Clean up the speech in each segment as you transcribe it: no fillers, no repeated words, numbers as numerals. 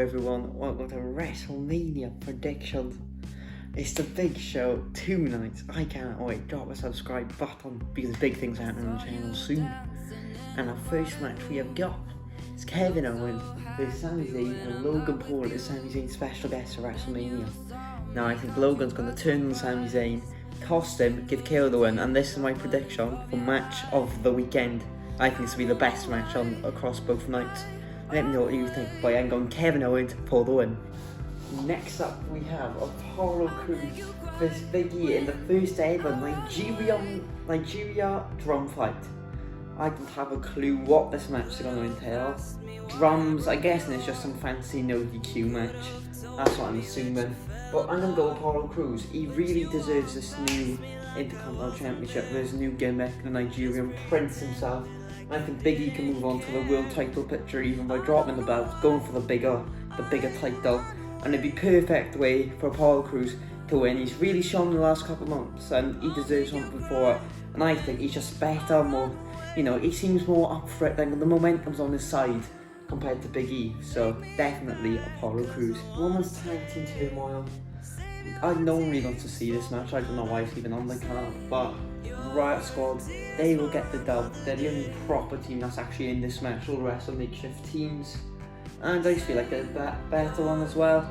Everyone, welcome to Wrestlemania predictions. It's the big show tonight. I can't wait. Drop a subscribe button because big things are happening on the channel soon. And our first match we have got is Kevin Owens versus Sami Zayn, and Logan Paul is Sami Zayn's special guest for Wrestlemania. Now I think Logan's going to turn on Sami Zayn, cost him, give KO the win, and this is my prediction for match of the weekend. I think this will be the best match across both nights. Let me know what you think, but I'm going Kevin Owens for the win. Next up we have Apollo Crews versus Big E in the first ever Nigeria drum fight. I don't have a clue what this match is going to entail. Drums, I guess it's just some fancy no DQ match. That's what I'm assuming. But I'm going to go Apollo Crews. He really deserves this new Intercontinental Championship with his new gimmick, the Nigerian Prince himself. I think Big E can move on to the world title picture even by dropping the belt, going for the bigger title, and it'd be perfect way for Apollo Crews to win. He's really shown the last couple of months, and he deserves something for it. And I think he's just better, more, he seems more up for it. Like the momentum's on his side compared to Big E, so definitely Apollo Crews. Women's tag team turmoil. No one really wants to see this match. I don't know why it's even on the card, but Riot Squad, they will get the dub. They're the only proper team that's actually in this match. All the rest are makeshift teams, and I just feel like they're the better one as well.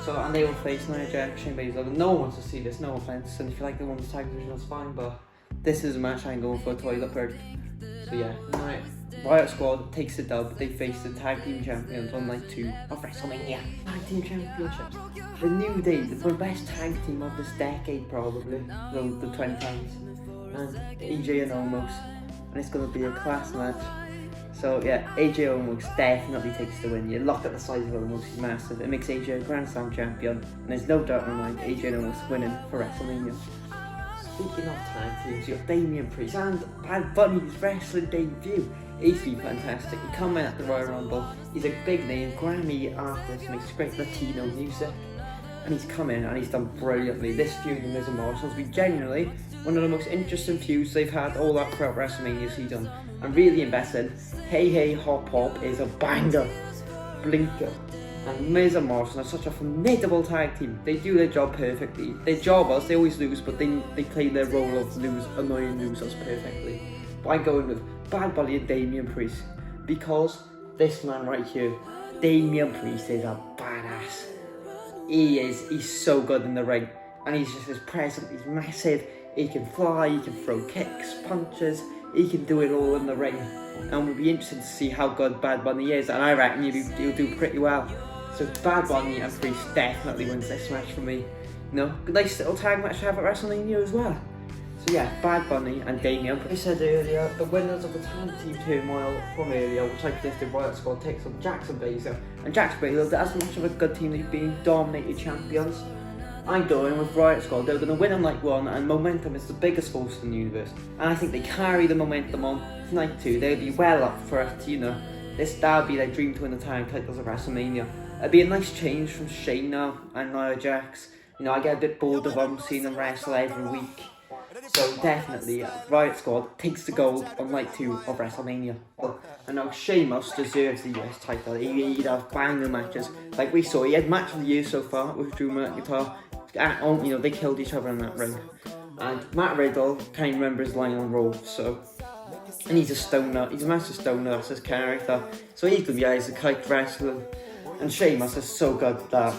So, and they will face Nia Jax, Shane Baszler. No one wants to see this, no offense. And if you like the women's tag division, that's fine, but this is a match I'm going for a toilet bird. So yeah, Riot Squad takes the dub. They face the tag team champions on night 2 of Wrestlemania. Tag team championships. The New Day, the best tag team of this decade probably. The 20 times. And AJ and Omos. And it's going to be a class match. So yeah, AJ Omos definitely takes the win. You look at the size of Omos, he's massive. It makes AJ a Grand Slam champion. And there's no doubt in my mind AJ and Omos winning for Wrestlemania. Speaking of tag teams, you have Damian Priest and Bad Bunny's wrestling debut. He's been fantastic. He come in at the Royal Rumble. He's a big name, Grammy artist, makes great Latino music. And he's come in and he's done brilliantly. This feud with Miz and Morrison has been genuinely one of the most interesting feuds they've had all that throughout WrestleMania season. I'm really invested. Hey Hey Hop Hop is a banger. Blinker. And Miz and Morrison are such a formidable tag team. They do their job perfectly. They're jobbers, they always lose, but they play their role of annoying losers perfectly. But I'm going with Bad Bunny and Damian Priest, because this man right here, Damian Priest, is a badass. He's so good in the ring, and he's just his presence, he's massive. He can fly, he can throw kicks, punches, he can do it all in the ring. And we'll be interested to see how good Bad Bunny is, and I reckon he'll do pretty well. So Bad Bunny and Priest definitely wins this match for me. Nice little tag match to have at WrestleMania as well. So yeah, Bad Bunny and Damian. I said earlier, the winners of the tag team turmoil from earlier, which I predicted Riot Squad, takes on Jackson Baszler. And Jackson Baszler, as much of a good team, they've been dominated champions. I'm going with Riot Squad. They're going to win on night 1, and momentum is the biggest force in the universe. And I think they carry the momentum on to night 2. They'll be well up for it, that'll be their dream to win the tag titles of WrestleMania. It'd be a nice change from Shayna and Nia Jax. I get a bit bored of them, seeing them wrestle every week. So definitely, Riot Squad takes the gold on night 2 of WrestleMania. And now Sheamus deserves the US title. He'd have banger matches. Like we saw, he had match of the year so far with Drew McIntyre. They killed each other in that ring. And Matt Riddle can't remember his line on Raw, and he's a stoner. He's a massive stoner, that's his character. So he's going to be as a kite wrestler. And Sheamus is so good that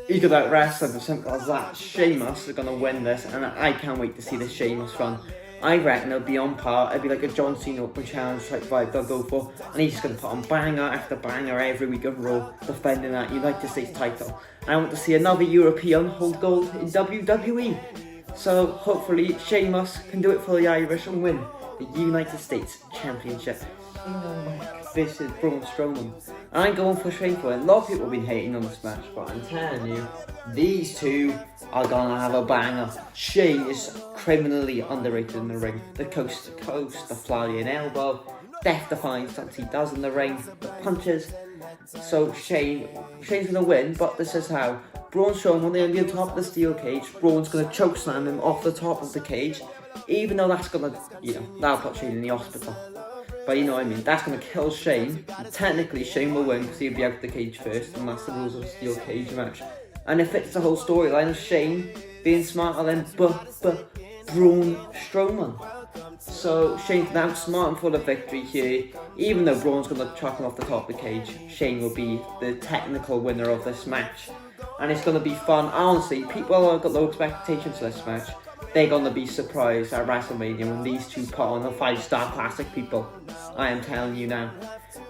he could out wrestle as simple as that. Sheamus is going to win this, and I can't wait to see this Sheamus run. I reckon it'll be on par. It'll be like a John Cena Open Challenge type vibe they'll go for, and he's just going to put on banger after banger every week on Raw, defending that United States title. And I want to see another European hold gold in WWE. So hopefully Sheamus can do it for the Irish and win the United States Championship. Versus Braun Strowman. I'm going for Shane for it. A lot of people have been hating on this match, but I'm telling you, these two are gonna have a banger. Shane is criminally underrated in the ring. The coast to coast, the flying elbow, death-defying stunts he does in the ring, the punches. So Shane's gonna win, but this is how. Braun Strowman, they'll be on top of the steel cage. Braun's gonna chokeslam him off the top of the cage, even though that's gonna, that'll put Shane in the hospital. But you know what I mean, that's going to kill Shane. Technically, Shane will win because he'll be out the cage first, and that's the rules of a steel cage match. And it fits the whole storyline of Shane being smarter than Braun Strowman. So Shane's now smart for the victory here. Even though Braun's going to chuck him off the top of the cage, Shane will be the technical winner of this match. And it's going to be fun. Honestly, people have got low expectations for this match. They're going to be surprised at WrestleMania when these two put on a 5-star classic, people. I am telling you now.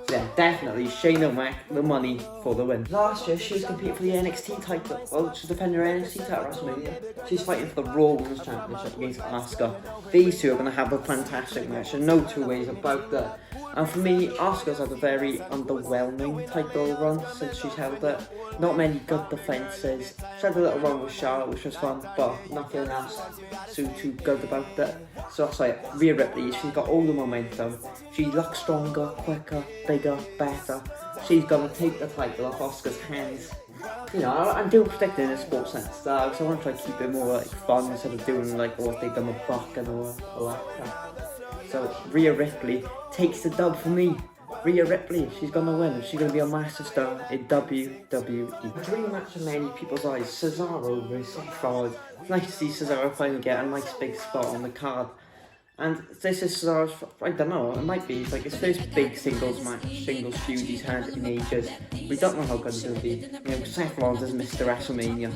Yeah, definitely Shane O'Mac, the money for the win. Last year, she was competing for the NXT title. Well, she's defending her NXT title at WrestleMania. She's fighting for the Raw Women's Championship against Asuka. These two are going to have a fantastic match, and no two ways about that. And for me, Asuka's had a very underwhelming title run since she's held it. Not many good defences. She had a little run with Charlotte, which was fun, but nothing else too good about it. So that's like Rhea Ripley. She's got all the momentum. She looks stronger, quicker, bigger, better. She's gonna take the title off Asuka's hands. You know, I'm doing predicting in Sports Center style, so I want to try to keep it more like fun instead of doing like what they've done with Buck and all that crap. So Rhea Ripley takes the dub for me. Rhea Ripley, she's gonna win. She's gonna be a massive star in WWE. Dream match in many people's eyes, Cesaro versus Seth Rollins. It's nice to see Cesaro finally get a nice big spot on the card. And this is Cesaro's, I don't know, it might be like his first big singles feud he's had in ages. We don't know how good it's going to be. You know, Seth Rollins has missed the WrestleMania.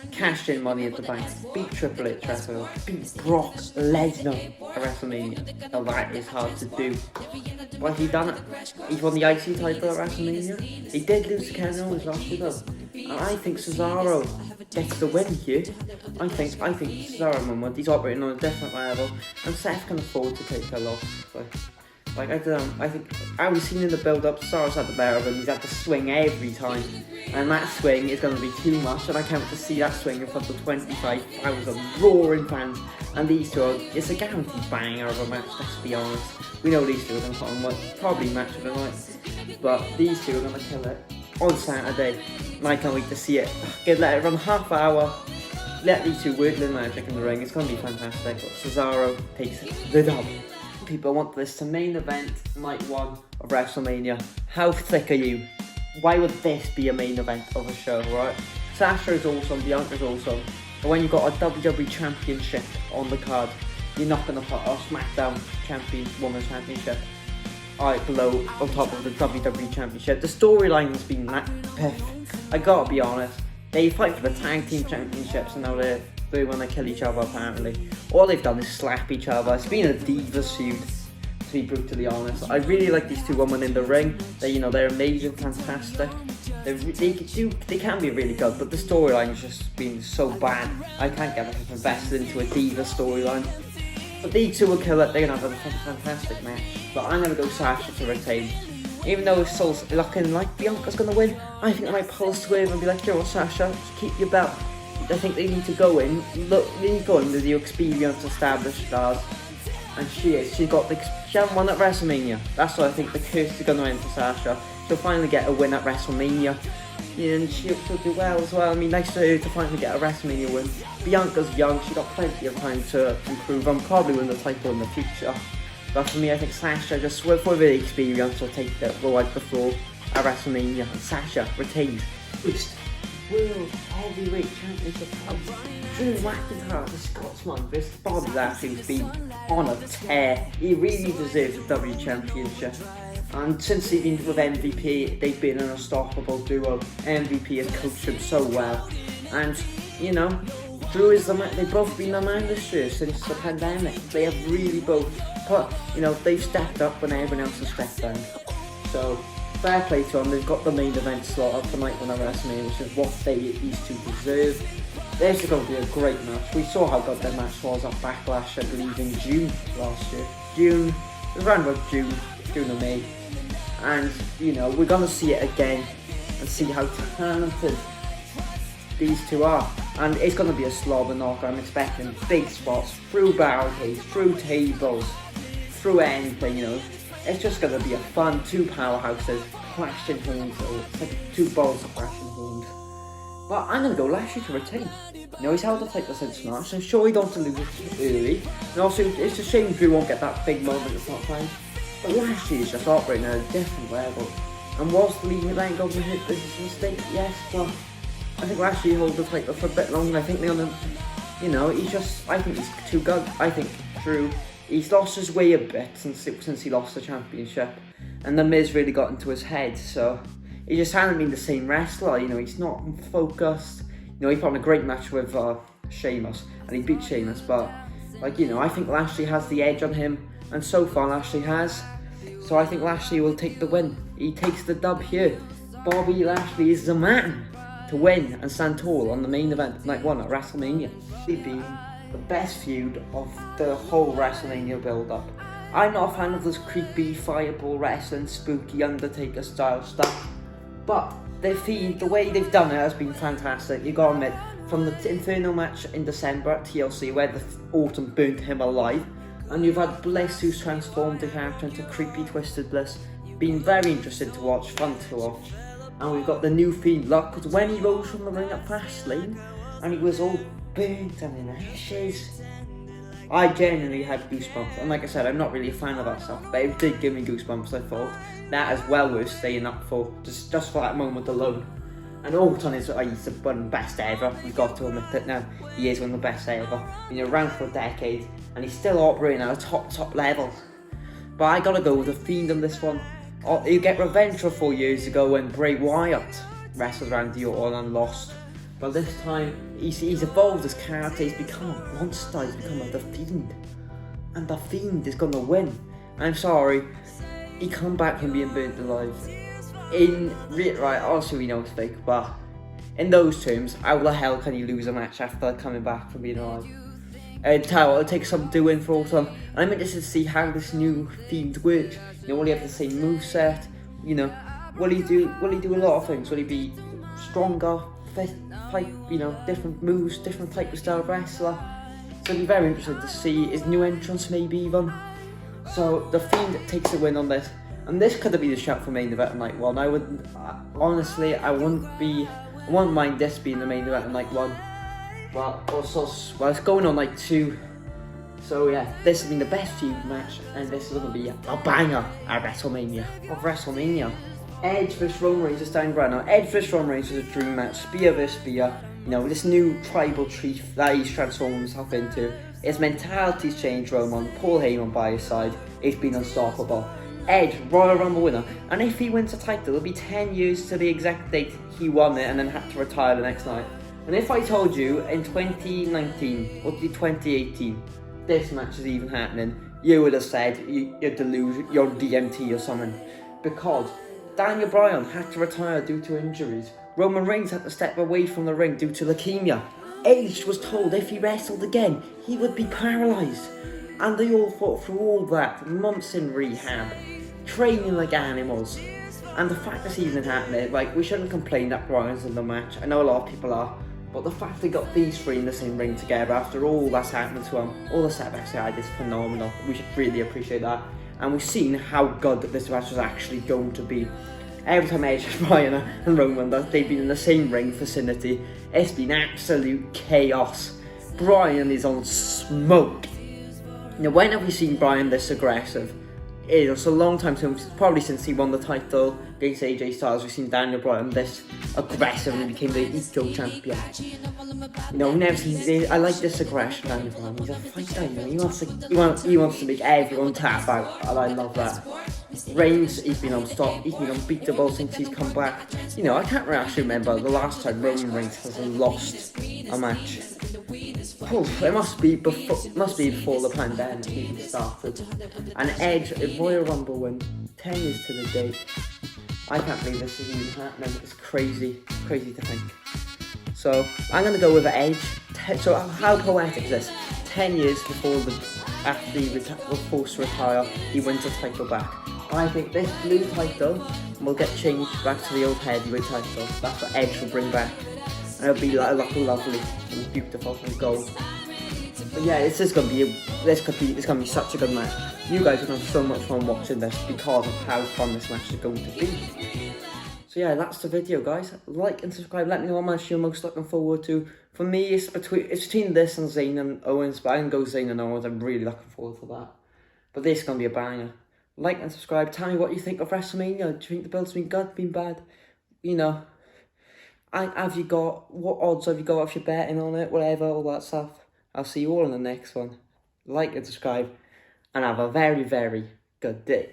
Cashed in Money at the Bank, beat Triple H wrestler, beat Brock Lesnar at WrestleMania. Now that is hard to do. But he done it. He's won the IC title at WrestleMania. He did lose to Kevin Owens last year though. And I think Cesaro gets the win here. I think Cesaro moment. He's operating on a different level, and Seth can afford to take a loss. Like I don't know. I think I was seen in the build-up. Cesaro's had the better of him. He's had to swing every time, and that swing is going to be too much. And I can't wait to see that swing in front of 25,000 roaring fans. And these two it's a guaranteed banger of a match. Let's be honest. We know these two are going to put on probably match of the night, but these two are going to kill it on Saturday. And I can't wait to see it. Let it run half hour. Let these two work the magic in the ring. It's going to be fantastic. But Cesaro takes the dub. People want this to main event night 1 of WrestleMania. How thick are you? Why would this be a main event of a show, right? Sasha is awesome, Bianca's awesome. But when you've got a WWE Championship on the card, you're not going to put a SmackDown Women's Championship below on top of the WWE Championship. The storyline has been perfect. I gotta be honest. They fight for the tag team championships, and now they want to kill each other apparently. All they've done is slap each other. It's been a divas feud, to be brutally honest. I really like these two women in the ring. They're amazing, fantastic. They can be really good, but the storyline has just been so bad. I can't get myself invested into a diva storyline. But these two will kill it. They're gonna have a fantastic match. But I'm gonna go Sasha to retain. Even though it's still looking like Bianca's gonna win, I think I might pull a swerve and be like, yo, Sasha, just keep your belt. I think they need to go in. With the experienced established stars. And she hasn't won at WrestleMania. That's why I think the curse is gonna end for Sasha. She'll finally get a win at WrestleMania. Yeah, and she'll do well as well. I mean, nice for her to finally get a WrestleMania win. Bianca's young, she's got plenty of time to improve and probably win the title in the future. But for me, I think Sasha, just for the experience, will take the wipe the floor at WrestleMania. And Sasha retains first World Heavyweight Championship fight. Drew McIntyre, the Scotsman, versus Bobby Lashley, who's been on a tear. He really deserves the W Championship. And since they've been with MVP, they've been an unstoppable duo. MVP has coached him so well. And, Drew is they've both been the man this year since the pandemic. They have really both they've stepped up when everyone else has stepped down. So, fair play to them. They've got the main event slot up for night 1 of WrestleMania, which is what these two deserve. This is going to be a great match. We saw how good their match was at Backlash, I believe, in June last year. Around about June or May. And, we're going to see it again and see how talented these two are. And it's going to be a slobber knocker. I'm expecting big spots, through barricades, through tables, through anything, It's just going to be a fun, two powerhouses clashing horns. It's like two balls of clashing horns. But I'm going to go Lashley to retain. He's held the title since March, so sure he don't lose it early. And also, it's a shame Drew won't get that big moment at that time. But Lashley is just operating at a different level. And was the leading event going to hit this mistake? Yes, but I think Lashley holds the title for a bit longer. I think they're gonna, I think he's too good. I think Drew, he's lost his way a bit since he lost the championship. And the Miz really got into his head, so he just hasn't been the same wrestler. He's not focused. He put on a great match with Sheamus, and he beat Sheamus, but I think Lashley has the edge on him, and so far Lashley has. So I think Lashley will take the win. He takes the dub here. Bobby Lashley is the man to win and stand tall on the main event night 1 at Wrestlemania. It's been the best feud of the whole Wrestlemania build-up. I'm not a fan of this creepy fireball wrestling, spooky Undertaker style stuff, but the way they've done it has been fantastic. You gotta admit, from the Inferno match in December at TLC where the Autumn burnt him alive, and you've had Bliss who's transformed the character into creepy Twisted Bliss. Been very interesting to watch, fun to watch. And we've got the new Fiend luck, because when he rose from the ring at Fastlane and he was all burnt and in ashes, I genuinely had goosebumps. And like I said, I'm not really a fan of that stuff, but it did give me goosebumps. I thought that is well worth staying up for, just for that moment alone. And Orton is he's the best ever. We've got to admit it now. He is one of the best ever. Been around for a decade, and he's still operating at a top level. But I gotta go with the Fiend on this one. You get revenge for 4 years ago when Bray Wyatt wrestled Randy Orton and lost. But this time, he's evolved his character. He's become a monster. He's become the Fiend, and the Fiend is gonna win. I'm sorry, he come back from being burnt alive. Right, obviously we know it's fake, but in those terms, how the hell can you lose a match after coming back from being alive? It'll take some doing for Autumn, and I'm interested to see how this new Fiend works. Will he have the same moveset? Will he do a lot of things? Will he be stronger, different moves, different type of style of wrestler? So it'll be very interesting to see his new entrance, maybe even. So the Fiend takes a win on this. And this could have been a shout for main event on night 1. I wouldn't mind this being the main event on night 1. But also, it's going on night 2. So yeah, this has been the best feud match, and this is going to be a banger at WrestleMania. Edge vs Roman Reigns is down right now. Edge vs Roman Reigns is a dream match. Spear vs Spear. This new tribal chief that he's transformed himself into. His mentality's changed. Roman, Paul Heyman by his side. He's been unstoppable. Edge, Royal Rumble winner, and if he wins the title, it'll be 10 years to the exact date he won it and then had to retire the next night. And if I told you in 2019, or 2018, this match is even happening, you would have said you're delusional, you're DMT or something. Because Daniel Bryan had to retire due to injuries. Roman Reigns had to step away from the ring due to leukemia. Edge was told if he wrestled again, he would be paralysed. And they all fought through all that, months in rehab, training like animals. And the fact this even happening, we shouldn't complain that Bryan's in the match. I know a lot of people are, but the fact they got these three in the same ring together after all that's happened to them, all the setbacks they had, is phenomenal. We should really appreciate that. And we've seen how good this match was actually going to be. Every time Edge, Bryan and Roman, they've been in the same ring vicinity, it's been absolute chaos. Bryan is on smoke. When have we seen Bryan this aggressive? It's a long time since, probably since he won the title against AJ Styles. We've seen Daniel Bryan this aggressive and he became the Eco champion. We've never seen this. I like this aggression, Daniel Bryan. He's a fighter, he wants to make everyone tap out, and I love that. Reigns, he's been unbeatable since he's come back. I can't actually remember the last time Roman Reigns has lost a match. It must be before the pandemic even started. And Edge, a Royal Rumble win, 10 years to the date. I can't believe this is even happening. It's crazy to think. So I'm gonna go with Edge. So how poetic is this? 10 years before after he was forced to retire, he wins the title back. I think this blue title will get changed back to the old heavyweight title. That's what Edge will bring back. And it'll be lovely and beautiful and gold. But yeah, this could be such a good match. You guys are going to have so much fun watching this because of how fun this match is going to be. So yeah, that's the video, guys. Like and subscribe. Let me know what match you're most looking forward to. For me, it's between this and Zayn and Owens, but I can go Zayn and Owens. I'm really looking forward to that. But this is going to be a banger. Like and subscribe. Tell me what you think of WrestleMania. Do you think the build's been good, been bad? You know, what odds have you got if you're betting on it, whatever, all that stuff. I'll see you all in the next one. Like and subscribe, and have a very, very good day.